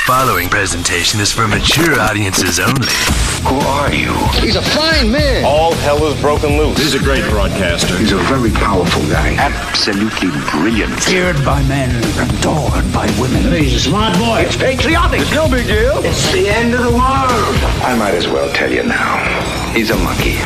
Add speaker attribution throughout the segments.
Speaker 1: following presentation is for mature audiences only.
Speaker 2: Who are you?
Speaker 3: He's a fine man.
Speaker 4: All hell is broken loose.
Speaker 5: He's a great broadcaster.
Speaker 2: He's a very powerful guy. Absolutely brilliant.
Speaker 6: Feared by men, adored by women.
Speaker 3: He's a smart boy.
Speaker 6: It's patriotic.
Speaker 3: It's no big deal.
Speaker 6: It's the end of the world.
Speaker 2: I might as well tell you now. He's a monkey.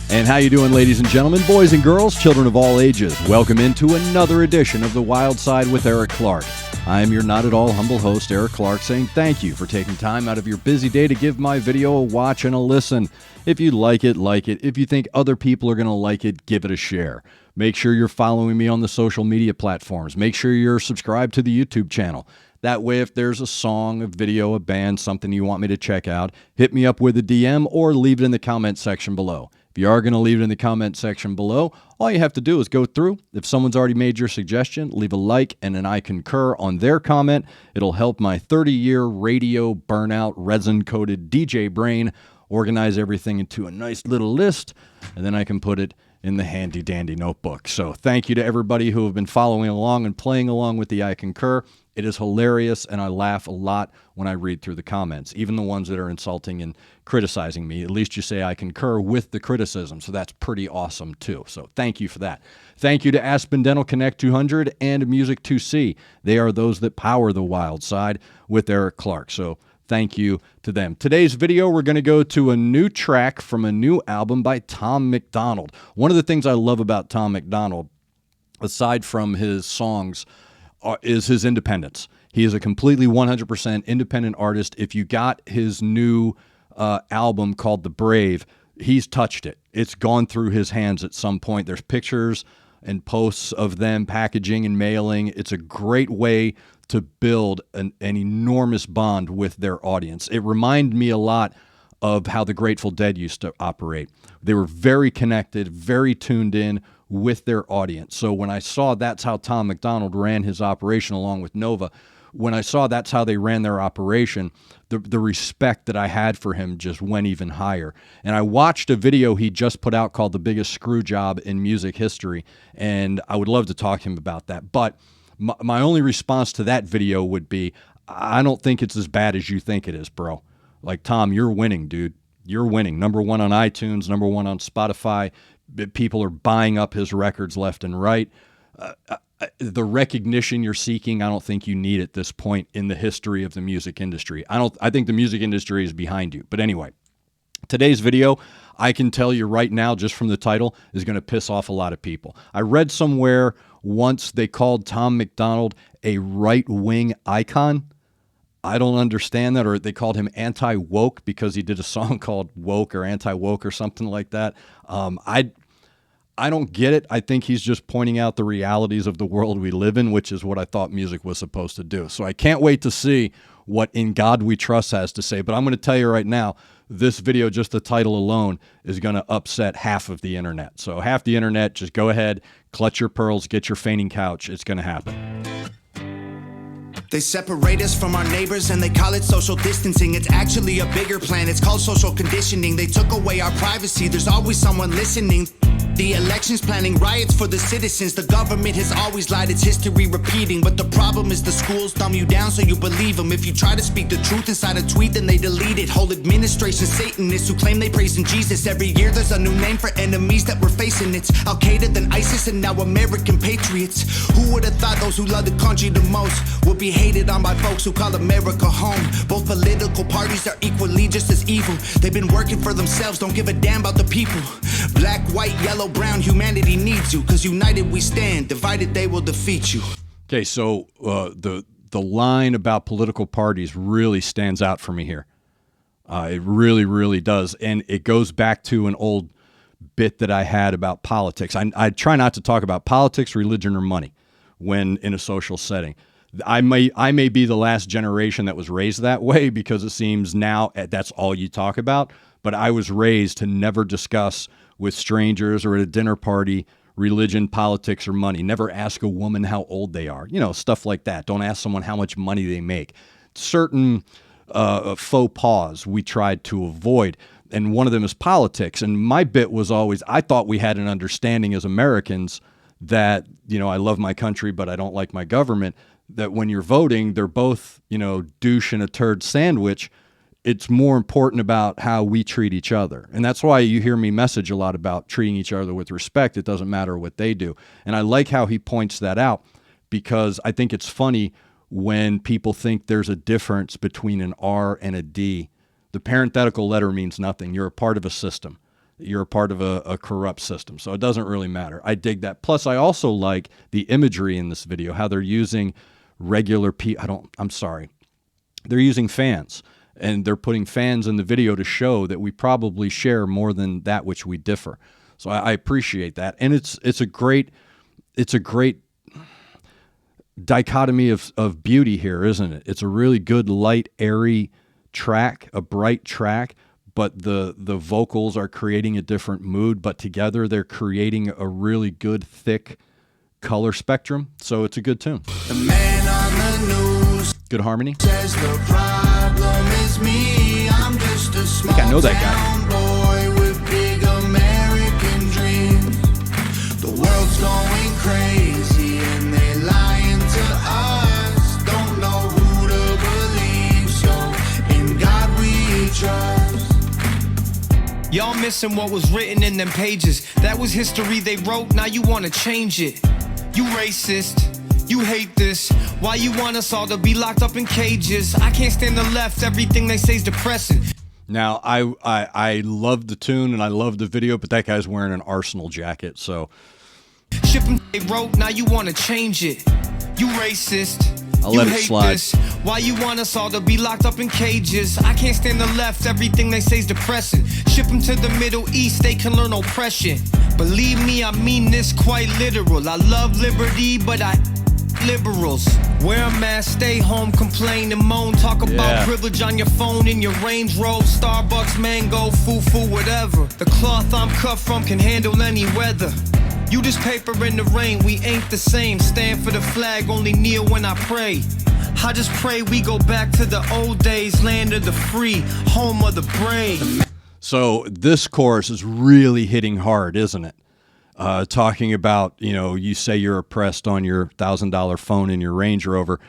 Speaker 7: And how you doing, ladies and gentlemen, boys and girls, children of all ages? Welcome into another edition of The Wild Side with Eric Clark. I am your not at all humble host, Eric Clark, saying thank you for taking time out of your busy day to give my video a watch and a listen. If you like it, like it. If you think other people are going to like it, give it a share. Make sure you're following me on the social media platforms. Make sure you're subscribed to the YouTube channel. That way, if there's a song, a video, a band, something you want me to check out, hit me up with a DM or leave it in the comment section below. If you are going to leave it in the comment section below, all you have to do is go through. If someone's already made your suggestion, leave a like and an I concur on their comment. It'll help my 30-year radio burnout, resin-coated DJ brain organize everything into a nice little list, and then I can put it in the handy-dandy notebook. So thank you to everybody who have been following along and playing along with the I concur. It is hilarious, and I laugh a lot when I read through the comments, even the ones that are insulting and criticizing me. At least you say I concur with the criticism, so that's pretty awesome, too. So thank you for that. Thank you to Aspen Dental Connect 200 and Music 2C. They are those that power the wild side with Eric Clark, so thank you to them. Today's video, we're going to go to a new track from a new album by Tom MacDonald. One of the things I love about Tom MacDonald, aside from his songs, is his independence. He is a completely 100% independent artist. If you got his new album called The Brave, he's touched it. It's gone through his hands at some point. There's pictures and posts of them packaging and mailing. It's a great way to build an enormous bond with their audience. It reminded me a lot of how the Grateful Dead used to operate. They were very connected, very tuned in with their audience. So when I saw that's how Tom MacDonald ran his operation along with Nova, when I saw that's how they ran their operation, the respect that I had for him just went even higher. And I watched a video he just put out called The Biggest Screw Job in Music History, and I would love to talk to him about that. But my only response to that video would be, I don't think it's as bad as you think it is, bro. Like, Tom, you're winning, dude. You're winning. Number one on iTunes, number one on Spotify. People are buying up his records left and right. The recognition you're seeking, I don't think you need at this point in the history of the music industry. I think the music industry is behind you. But anyway, today's video, I can tell you right now, just from the title, is going to piss off a lot of people. I read somewhere once they called Tom MacDonald a right-wing icon. I don't understand that, or they called him anti-woke because he did a song called Woke or Anti-Woke or something like that. I don't get it. I think he's just pointing out the realities of the world we live in, which is what I thought music was supposed to do. So I can't wait to see what In God We Trust has to say. But I'm going to tell you right now, this video, just the title alone, is going to upset half of the internet. So half the internet, just go ahead, clutch your pearls, get your fainting couch. It's going to happen.
Speaker 8: They separate us from our neighbors and they call it social distancing. It's actually a bigger plan. It's called social conditioning. They took away our privacy. There's always someone listening. The election's planning riots for the citizens. The government has always lied. It's history repeating. But the problem is the schools dumb you down so you believe them. If you try to speak the truth inside a tweet, then they delete it. Whole administration Satanists who claim they praise in Jesus. Every year there's a new name for enemies that we're facing. It's Al-Qaeda, then ISIS, and now American patriots. Who would have thought those who love the country the most would be hated on by folks who call America home? Both political parties are equally just as evil. They've been working for themselves, don't give a damn about the people. Black, white, yellow, brown, humanity needs you. Cause united we stand, divided they will defeat you.
Speaker 7: Okay, so the line about political parties really stands out for me here. It really, really does. And it goes back to an old bit that I had about politics. I try not to talk about politics, religion, or money when in a social setting. I may be the last generation that was raised that way because it seems now that's all you talk about. But I was raised to never discuss with strangers or at a dinner party religion, politics, or money. Never ask a woman how old they are. You know, stuff like that. Don't ask someone how much money they make. Certain faux pas we tried to avoid. And one of them is politics. And my bit was always, I thought we had an understanding as Americans that, you know, I love my country, but I don't like my government. that when you're voting, they're both, douche and a turd sandwich. It's more important about how we treat each other. And that's why you hear me message a lot about treating each other with respect. It doesn't matter what they do. And I like how he points that out, because I think it's funny when people think there's a difference between an R and a D. The parenthetical letter means nothing. You're a part of a system. You're a part of a corrupt system. So it doesn't really matter. I dig that. Plus, I also like the imagery in this video, how they're using regular people. They're using fans. And they're putting fans in the video to show that we probably share more than that which we differ. So I appreciate that. And it's a great dichotomy of beauty here, isn't it? It's a really good, light, airy track, a bright track, but the vocals are creating a different mood, but together they're creating a really good, thick color spectrum. So it's a good tune.
Speaker 8: The man on the news
Speaker 7: good harmony.
Speaker 8: says the problem is me. I'm just a small
Speaker 7: I know that guy.
Speaker 8: town boy with big American dreams. The world's going crazy and they lying to us. Don't know who to believe, so in God we trust.
Speaker 4: Y'all missing what was written in them pages. That was history they wrote, now you wanna change it. You racist, you hate this. Why you want us all to be locked up in cages? I can't stand the left, everything they say's depressing.
Speaker 7: Now, I love the tune and I love the video, but that guy's wearing an Arsenal jacket, so.
Speaker 4: Ship them they wrote, now you wanna change it. You racist,
Speaker 7: I'll
Speaker 4: you
Speaker 7: let it
Speaker 4: hate
Speaker 7: slide.
Speaker 4: this. Why you want us all to be locked up in cages? I can't stand the left, everything they say's depressing. Ship them to the Middle East, they can learn oppression. Believe me, I mean this quite literal. I love liberty, but I liberals. Wear a mask, stay home, complain and moan. Talk about privilege on your phone in your Range Rover, Starbucks, mango, foo-foo, whatever. The cloth I'm cut from can handle any weather. You just paper in the rain, we ain't the same. Stand for the flag, only kneel when I pray. I just pray we go back to the old days, land of the free, home of the brave.
Speaker 7: So this chorus is really hitting hard, isn't it? Talking about, you say you're oppressed on your $1,000 phone in your Range Rover.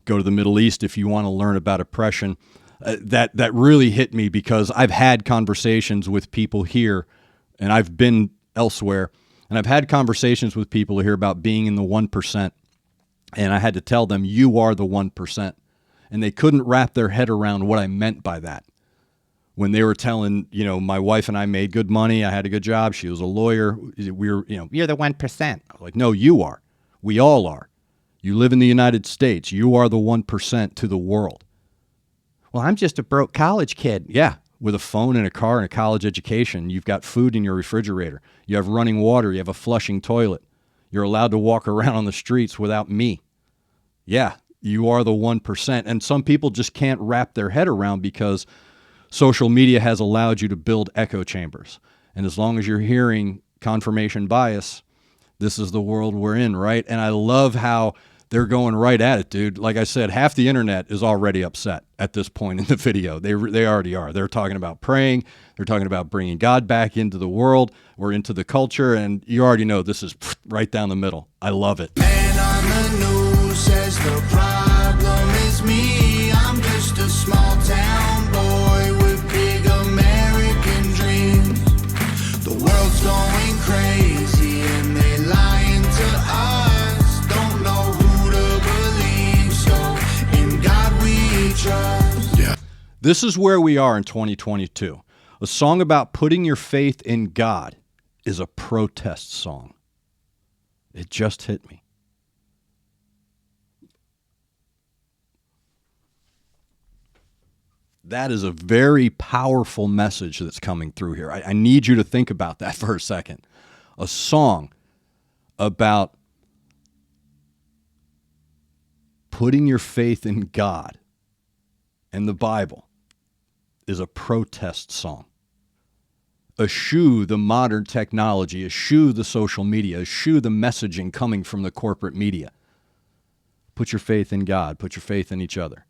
Speaker 7: Go to the Middle East if you want to learn about oppression. That really hit me because I've had conversations with people here, and I've been elsewhere, and I've had conversations with people here about being in the 1%. And I had to tell them, you are the 1%. And they couldn't wrap their head around what I meant by that. When they were telling, my wife and I made good money. I had a good job. She was a lawyer. We were, you're the 1%. I was like, no, you are. We all are. You live in the United States. You are the 1% to the world. Well, I'm just a broke college kid. Yeah, with a phone and a car and a college education. You've got food in your refrigerator. You have running water. You have a flushing toilet. You're allowed to walk around on the streets without me. Yeah, you are the 1%. And some people just can't wrap their head around because social media has allowed you to build echo chambers. And as long as you're hearing confirmation bias, this is the world we're in, right? And I love how they're going right at it, dude. Like I said, half the internet is already upset at this point in the video. They already are. They're talking about praying. They're talking about bringing God back into the world or into the culture. And you already know this is right down the middle. I love it.
Speaker 8: Man on the news says the problem is me. I'm just a small town boy with big American dreams. The world's going crazy and they lying to us. Don't know who to believe, so in God we trust. Yeah.
Speaker 7: This is where we are in 2022. A song about putting your faith in God is a protest song. It just hit me. That is a very powerful message that's coming through here. I need you to think about that for a second. A song about putting your faith in God and the Bible is a protest song. Eschew the modern technology, eschew the social media, eschew the messaging coming from the corporate media. Put your faith in God, put your faith in each other.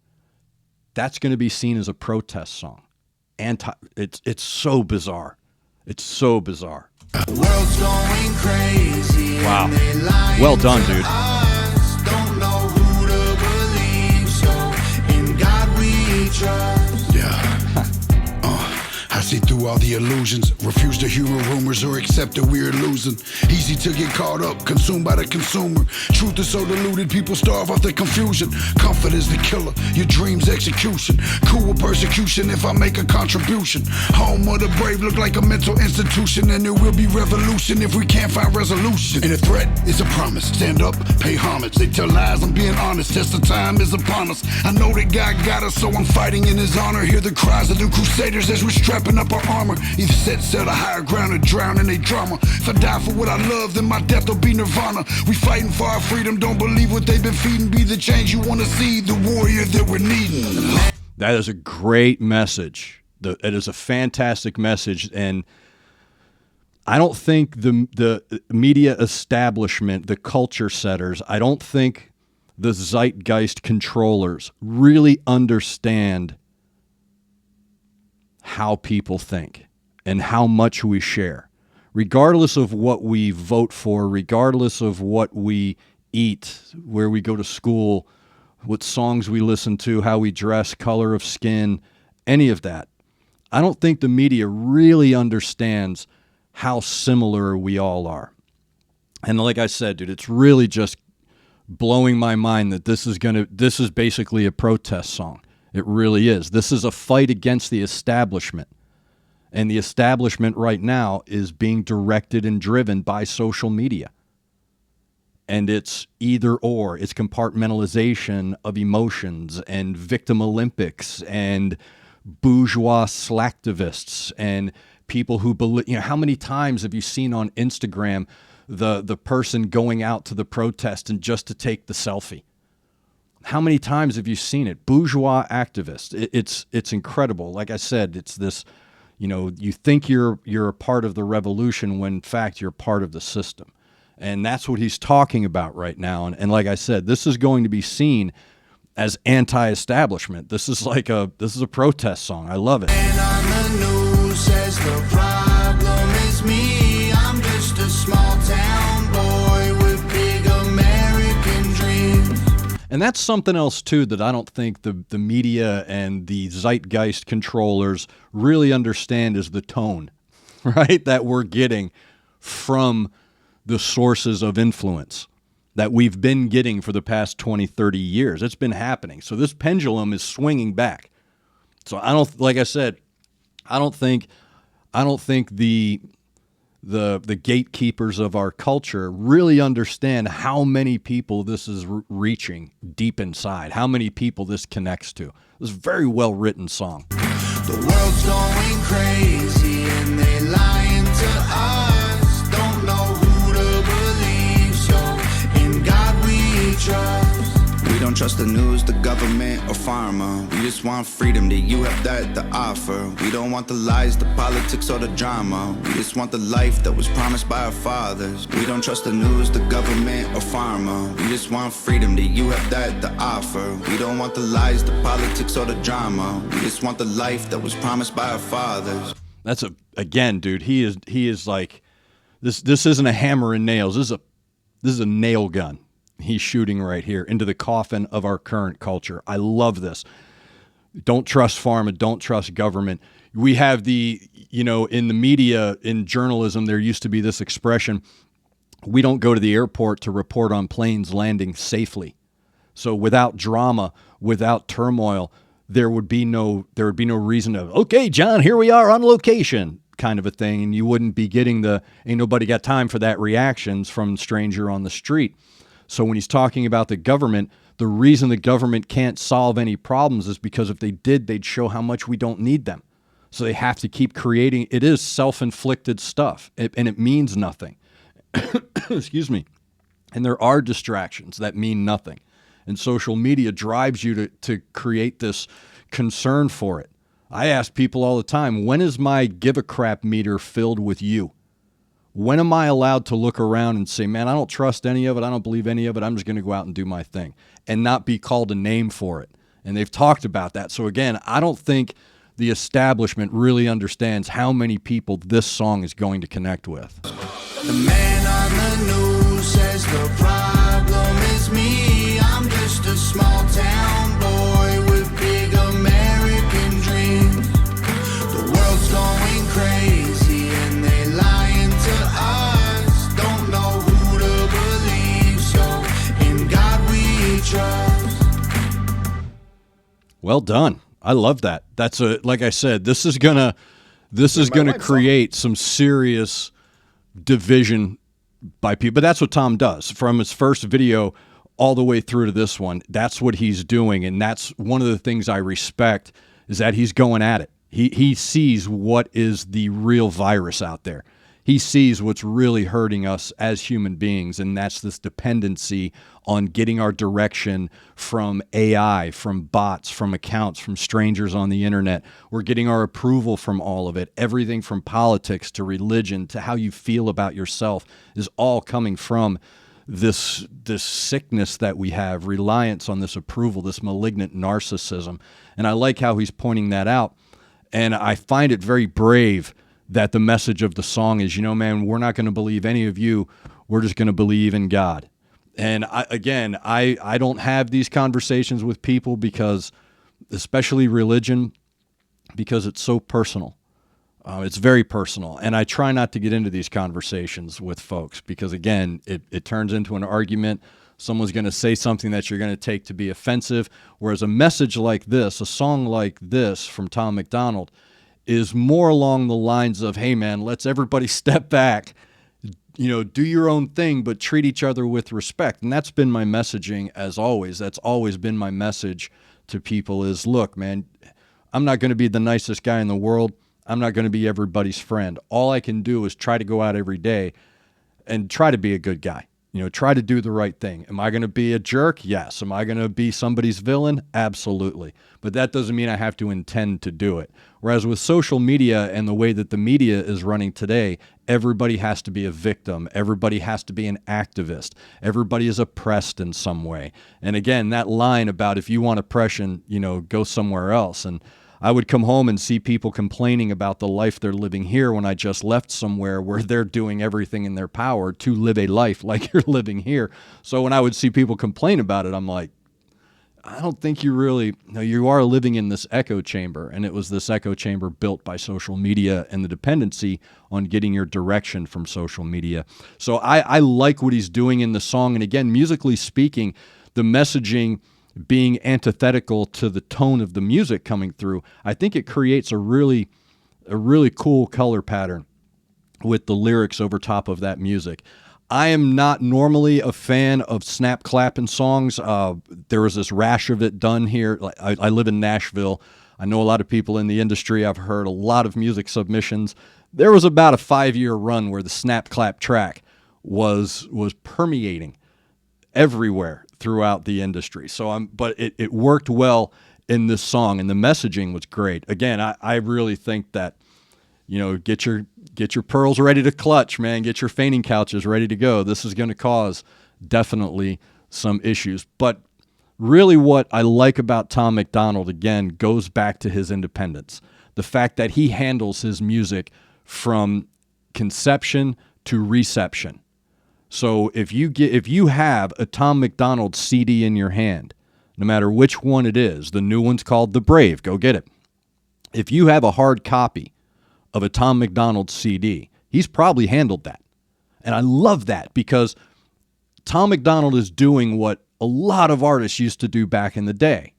Speaker 7: That's going to be seen as a protest song. It's so bizarre. It's so bizarre.
Speaker 8: The world's going crazy.
Speaker 7: Wow. Well done, dude.
Speaker 8: Don't know who to
Speaker 5: all the illusions. Refuse to humor rumors or accept that we're losing. Easy to get caught up, consumed by the consumer. Truth is so diluted, people starve off the confusion. Comfort is the killer, your dreams execution. Cool with persecution if I make a contribution. Home of the brave look like a mental institution, and there will be revolution if we can't find resolution. And a threat is a promise. Stand up, pay homage. They tell lies, I'm being honest. Test of time is upon us. I know that God got us, so I'm fighting in his honor. Hear the cries of the crusaders as we're strapping up our armor. Either set sail to higher ground or drown in a drama. If I die for what I love, then my death will be nirvana. We fighting for our freedom, don't believe what they've been feeding. Be the change you want to see, the warrior that we're needing.
Speaker 7: That is a great message. It is a fantastic message, and I don't think the media establishment, the culture setters, I don't think the zeitgeist controllers really understand how people think and how much we share. Regardless of what we vote for, regardless of what we eat, where we go to school, what songs we listen to, how we dress, color of skin, any of that. I don't think the media really understands how similar we all are. And like I said, dude, it's really just blowing my mind that this is basically a protest song. It really is. This is a fight against the establishment. And the establishment right now is being directed and driven by social media. And it's either or. It's compartmentalization of emotions and victim Olympics and bourgeois slacktivists and people who believe, how many times have you seen on Instagram the person going out to the protest and just to take the selfie? How many times have you seen it? Bourgeois activists. It's incredible. Like I said, it's this, you think you're a part of the revolution when in fact you're part of the system. And that's what he's talking about right now. And like I said, this is going to be seen as anti-establishment. This is a protest song. I love it.
Speaker 8: And on the news says the problem is me. I'm just a small town boy with big American dreams.
Speaker 7: And that's something else too that I don't think the media and the zeitgeist controllers really understand is the tone, right? That we're getting from the sources of influence that we've been getting for the past 20, 30 years. It's been happening. So this pendulum is swinging back. So like I said, I don't think the gatekeepers of our culture really understand how many people this is reaching deep inside, how many people this connects to. This is a very well written song.
Speaker 8: The world's going crazy and they lying to us. Don't know who to believe, so in God we trust. We don't trust the news, the government, or pharma. We just want freedom that you have that to offer. We don't want the lies, the politics, or the drama. We just want the life that was promised by our fathers. We don't trust the news, the government, or pharma. We just want freedom that you have that to offer. We don't want the lies, the politics, or the drama. We just want the life that was promised by our fathers.
Speaker 7: That's again, dude. He is like this. This isn't a hammer and nails. This is a nail gun. He's shooting right here into the coffin of our current culture. I love this. Don't trust pharma. Don't trust government. We have in the media, in journalism, there used to be this expression, we don't go to the airport to report on planes landing safely. So without drama, without turmoil, there would be no reason to, okay, John, here we are on location kind of a thing. And you wouldn't be getting ain't nobody got time for that reactions from stranger on the street. So when he's talking about the government, the reason the government can't solve any problems is because if they did, they'd show how much we don't need them. So they have to keep creating. It is self-inflicted stuff, and it means nothing. Excuse me. And there are distractions that mean nothing. And social media drives you to create this concern for it. I ask people all the time, when is my give a crap meter filled with you? When am I allowed to look around and say, man, I don't trust any of it. I don't believe any of it. I'm just going to go out and do my thing and not be called a name for it. And they've talked about that. So again, I don't think the establishment really understands how many people this song is going to connect with.
Speaker 8: The man on the news says the problem is me. I'm just a small town boy with big American dreams. The world's going crazy.
Speaker 7: Well done. I love that. That's like I said, this is gonna create some serious division by people. But that's what Tom does from his first video all the way through to this one. That's what he's doing, and that's one of the things I respect is that he's going at it. He sees what is the real virus out there. He sees what's really hurting us as human beings, and that's this dependency on getting our direction from AI, from bots, from accounts, from strangers on the internet. We're getting our approval from all of it. Everything from politics to religion to how you feel about yourself is all coming from this sickness that we have, reliance on this approval, this malignant narcissism. And I like how he's pointing that out. And I find it very brave that the message of the song is, man, we're not going to believe any of you. We're just going to believe in God. And I don't have these conversations with people because, especially religion, because it's so personal. It's very personal. And I try not to get into these conversations with folks because, again, it turns into an argument. Someone's going to say something that you're going to take to be offensive. Whereas a message like this, a song like this from Tom MacDonald, is more along the lines of, hey, man, let's everybody step back, do your own thing, but treat each other with respect. And that's been my messaging as always. That's always been my message to people is, look, man, I'm not going to be the nicest guy in the world. I'm not going to be everybody's friend. All I can do is try to go out every day and try to be a good guy. Try to do the right thing. Am I going to be a jerk? Yes. Am I going to be somebody's villain? Absolutely. But that doesn't mean I have to intend to do it. Whereas with social media and the way that the media is running today, everybody has to be a victim. Everybody has to be an activist. Everybody is oppressed in some way. And again, that line about if you want oppression, go somewhere else. And I would come home and see people complaining about the life they're living here when I just left somewhere where they're doing everything in their power to live a life like you're living here. So when I would see people complain about it, I'm like, I don't think you are living in this echo chamber. And it was this echo chamber built by social media and the dependency on getting your direction from social media. So I like what he's doing in the song. And again, musically speaking, the messaging being antithetical to the tone of the music coming through, I think it creates a really cool color pattern with the lyrics over top of that music. I am not normally a fan of snap clapping songs. There was this rash of it done here. I live in Nashville. I know a lot of people in the industry. I've heard a lot of music submissions. There was about a 5-year run where the snap clap track was permeating everywhere throughout the industry. But it worked well in this song, and the messaging was great. Again, I really think that, get your pearls ready to clutch, man. Get your fainting couches ready to go. This is going to cause definitely some issues. But really what I like about Tom MacDonald, again, goes back to his independence. The fact that he handles his music from conception to reception. So if you have a Tom MacDonald CD in your hand, no matter which one it is, the new one's called The Brave, go get it. If you have a hard copy of a Tom MacDonald CD, he's probably handled that. And I love that because Tom MacDonald is doing what a lot of artists used to do back in the day.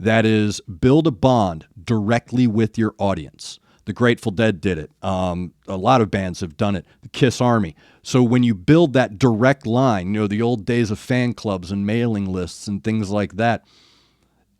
Speaker 7: That is, build a bond directly with your audience. The Grateful Dead did it. A lot of bands have done it. The Kiss Army. So when you build that direct line, the old days of fan clubs and mailing lists and things like that,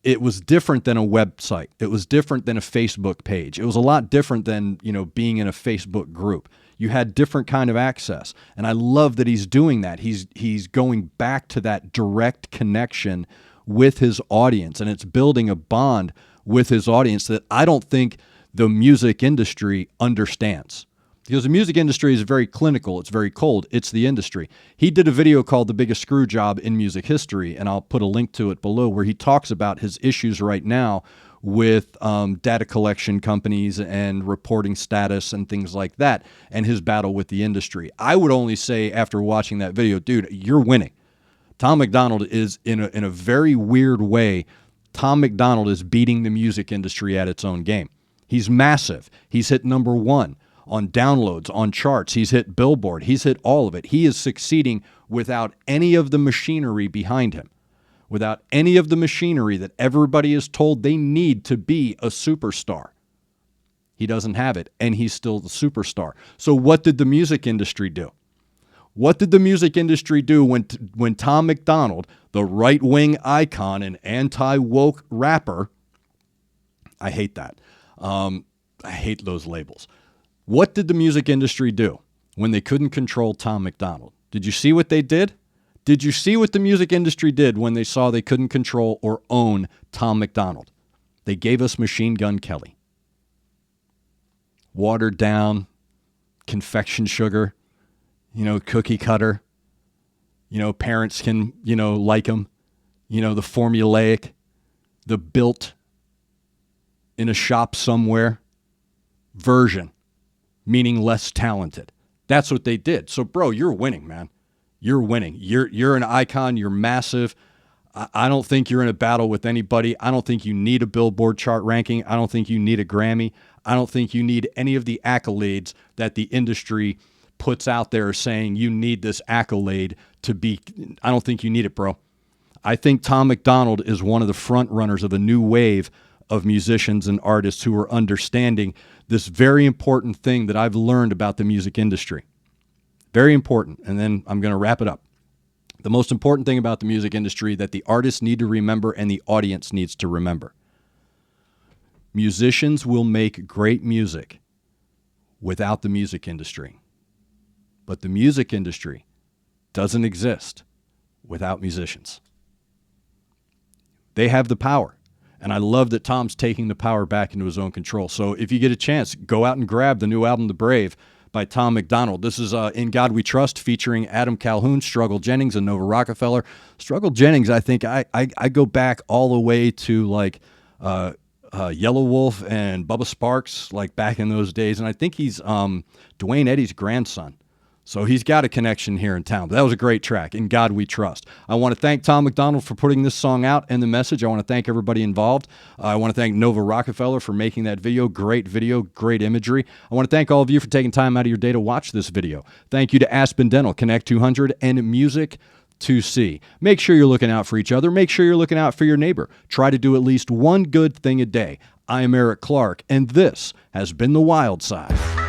Speaker 7: it was different than a website. It was different than a Facebook page. It was a lot different than, being in a Facebook group. You had different kind of access. And I love that he's doing that. He's going back to that direct connection with his audience, and it's building a bond with his audience that I don't think the music industry understands. Because the music industry is very clinical. It's very cold. It's the industry. He did a video called The Biggest Screw Job in Music History, and I'll put a link to it below, where he talks about his issues right now with data collection companies and reporting status and things like that, and his battle with the industry. I would only say after watching that video, dude, you're winning. Tom MacDonald is, in a very weird way, Tom MacDonald is beating the music industry at its own game. He's massive. He's hit #1 on downloads, on charts. He's hit Billboard. He's hit all of it. He is succeeding without any of the machinery behind him. without any of the machinery that everybody is told they need to be a superstar. He doesn't have it, and he's still the superstar. So what did the music industry do? What did the music industry do when Tom MacDonald, the right-wing icon and anti-woke rapper, I hate that. I hate those labels. What did the music industry do when they couldn't control Tom MacDonald? Did you see what they did? Did you see what the music industry did when they saw they couldn't control or own Tom MacDonald? They gave us Machine Gun Kelly. Watered down, confection sugar, cookie cutter. Parents can, like him. The formulaic, the built in a shop somewhere version, meaning less talented. That's what they did. So, bro, you're winning, man. You're winning. You're an icon. You're massive. I don't think you're in a battle with anybody. I don't think you need a Billboard chart ranking. I don't think you need a Grammy. I don't think you need any of the accolades that the industry puts out there saying you need this accolade to be. I don't think you need it, bro. I think Tom MacDonald is one of the front runners of a new wave of musicians and artists who are understanding this very important thing that I've learned about the music industry. Very important. And then I'm going to wrap it up. The most important thing about the music industry that the artists need to remember and the audience needs to remember. Musicians will make great music without the music industry. But the music industry doesn't exist without musicians. They have the power. And I love that Tom's taking the power back into his own control. So if you get a chance, go out and grab the new album, The Brave, by Tom MacDonald. This is In God We Trust, featuring Adam Calhoun, Struggle Jennings, and Nova Rockefeller. Struggle Jennings, I think I go back all the way to Yellow Wolf and Bubba Sparks, like back in those days. And I think he's Dwayne Eddy's grandson. So he's got a connection here in town. But that was a great track, In God We Trust. I want to thank Tom MacDonald for putting this song out and the message. I want to thank everybody involved. I want to thank Nova Rockefeller for making that video, great imagery. I want to thank all of you for taking time out of your day to watch this video. Thank you to Aspen Dental, Connect 200, and Music 2C. Make sure you're looking out for each other. Make sure you're looking out for your neighbor. Try to do at least one good thing a day. I am Eric Clark, and this has been The Wild Side.